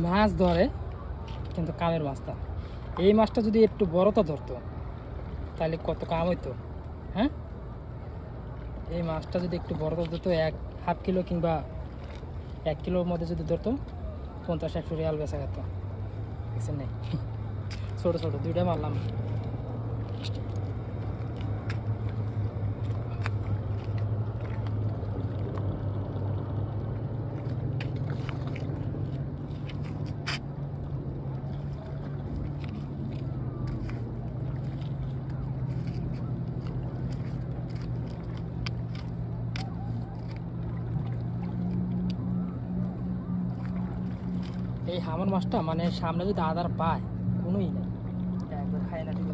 মাছ ধরে কিন্তু কামের মাছটা। এই মাছটা যদি একটু বড়টা ধরতো তাহলে কত কাম হইতো। হ্যাঁ, এই মাছটা যদি একটু বড়টা ধরতো, 1/2 কিলো কিংবা 1 কিলোর মধ্যে যদি ধরতো 50-100 রিয়াল বেচা যেত। দেখছেন নাই? ছোটো ছোটো দুইটা মারলাম। এই হামর মাছটা মানে সামনে যদি আদার পায় কোনোই নেই, একবার খায় না দিল।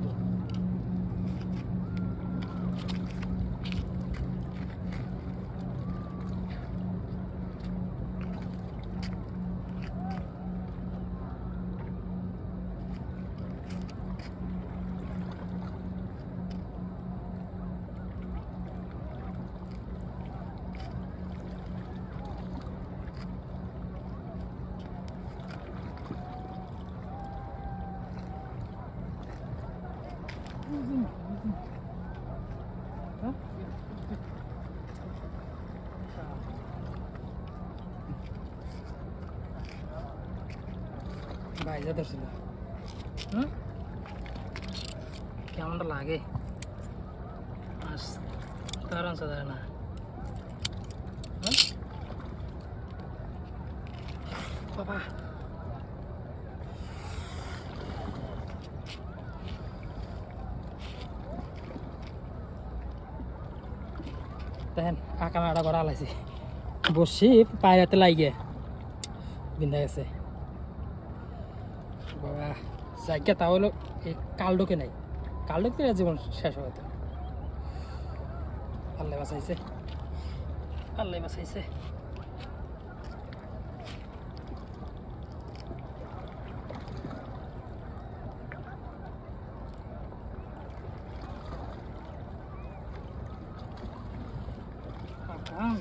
ভাইজা ধরছিল। কেমনটা লাগে তার অংশ ধরে না। বাবা দেখেন আঁকা মাটা করা লাইছে, বসি পায়রাতে লাগে বিন্ধা গেছে। বাবা জায়গা তাহলে এই কালডোকে নাই, কালডোকে জীবন শেষ হয়তো। আল্লাহ বাঁচাইছে, আল্লাহ বাঁচাইছে।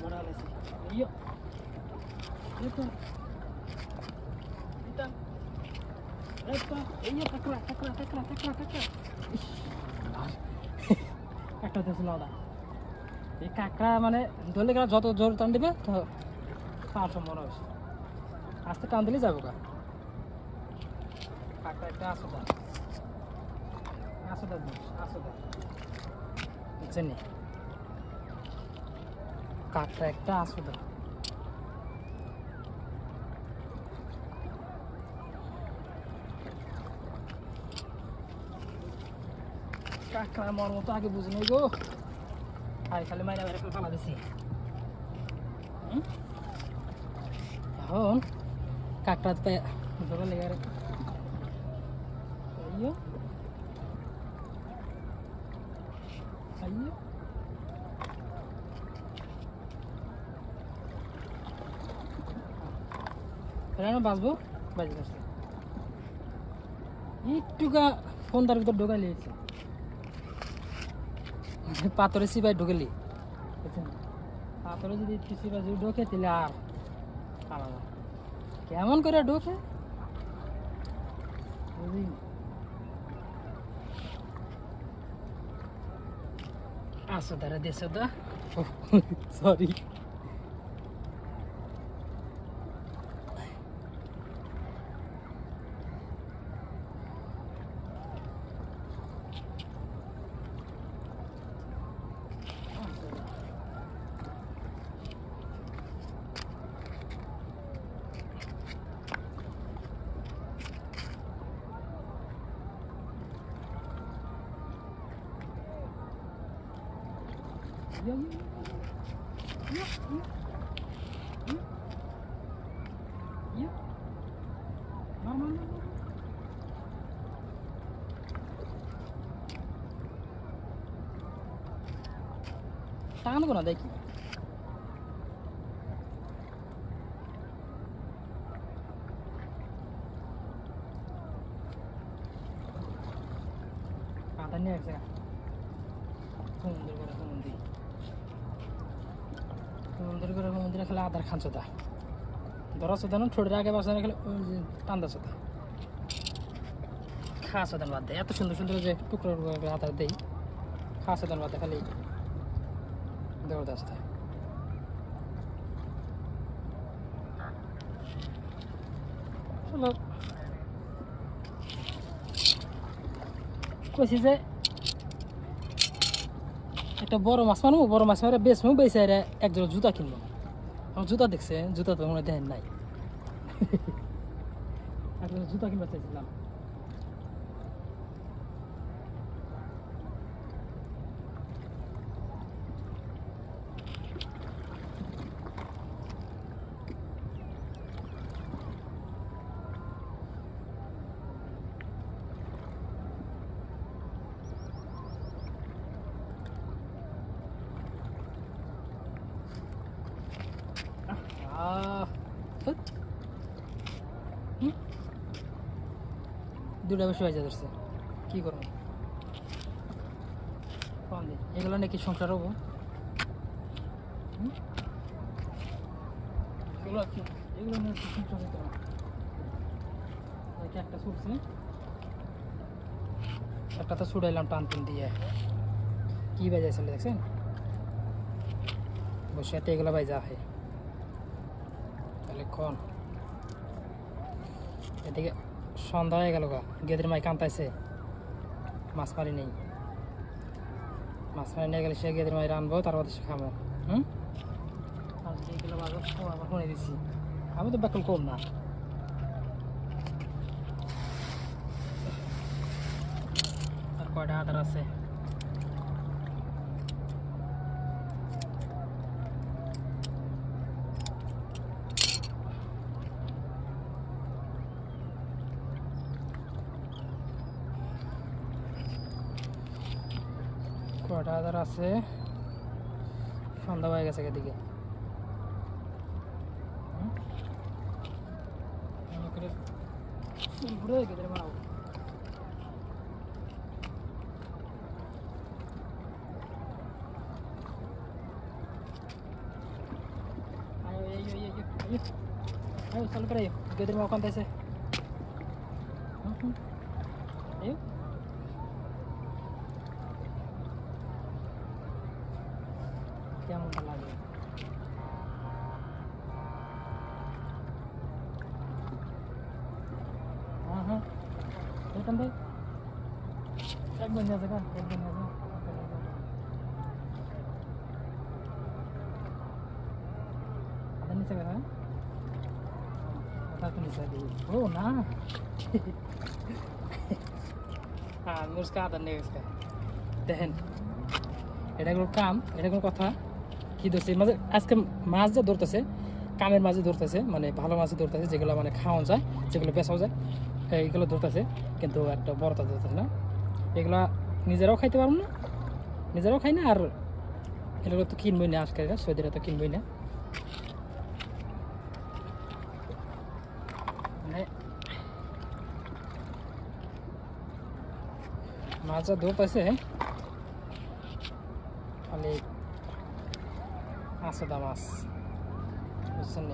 ঘোরা লাইছে এই কাঁকড়া মানে ধরলে গেলে যত জোর টান দিবে তার সম্ভাবনা বেশি। আস্তে টান দিলে যাবো গা। কাঁকড়া একটা আসোদা আসোদা জিনিস, আসোদা বুঝছেন নি? কাঁকড়া একটা আসোদা। কাঁকড়া মর মতো আগে বুঝে নেই গো, আর খালি মাইনা বেড়ে পালা দিছি। এখন কাঁকড়া ধরে লেগে বাঁচবো বাজে আসছে একটুকা ফোন তার ভিতর ঢোকাই লিয়েছে, পাথরে সিপাই ঢুকেলি বুঝছেন, পাথরে যদি সিপাই যদি ঢোকে তাহলে আর আলাদা কেমন করে ঢোকে বুঝলি। আসো দাঁড়া দেশো দা, সরি টানবো না দেখি। কাঁটা নিয়ে এক জায়গা সমুদ্র করে সমুদ্র করে সমুদ্রে খেলে আদার খাঞ্চতা ধরা সাধারণ ঠোঁটের আগে বাসা খেলে টান্দা সাদা খাওয়া সাধারণ বাদ দেয় এত সুন্দর সুন্দর যে টুকরো টুকরো আদা দেই খাওয়া সাধারণ বাদ খালি দেওয়া আসতে কইছি যে একটা বড় মাছ মারবো বড় মাছ মারে বেশ বেশি একজোড়া জুতা কিনবো আমার জুতা দেখছে জুতা তো মনে দেখেন নাই জুতা কিনবার চাইছিলাম দুটা বেশি হয়ে যাচ্ছে কি করবো এগুলো নাকি সংসার হবো এগুলো নাকি সংসার হতো একটা ছুটছে একটা তো ছুটাইলাম টান টান দিয়ে কি বাজাইছিল দেখছেন বসে এগুলো বাজা হয় তাহলে ক্ষণ এদিকে সন্ধ্যা হয়ে গেল গেদের মাই কান্তাইছে মাছ মারি নেই মাছ মারি নিয়ে গেলে সে গেদের মাই রানবো তারপর সে খাবো এগুলো আবার শুনে দিচ্ছি আমি তো বেকল কম না আর কয়টা আদার আছে কয়টা আদার আছে সন্ধ্যা হয়ে গেছে এদিকে ঘুরে গেছে বাবু ayo sal করে গেদের মা ওখান থেকে ayo কেমনটা লাগে হ্যাঁ এখান থেকে একদম নিয়ে যাবে একদম নিয়ে যাবে ada nih sekarang apa nih tadi oh nah muska ada nih muska দেখেন এটা কোনো কাম এটা কোনো কথা কি ধরছে মাঝে আজকে মাছ যা ধরতেছে কামের মাঝে ধরতেছে মানে ভালো মাছ ধরতেছে যেগুলো মানে খাওয়া যায় যেগুলো বেচাও যায় এইগুলো ধরতেছে কিন্তু একটা বড়টা ধরতেছে না এগুলা নিজেরাও খাইতে পারবো না নিজেরাও খাই না আর এগুলো তো কিনবই না আজকে সৌদিরা তো কিনবই না মানে মাছ যা ধরতেছে খালি আছে দা মাছ বুঝছেন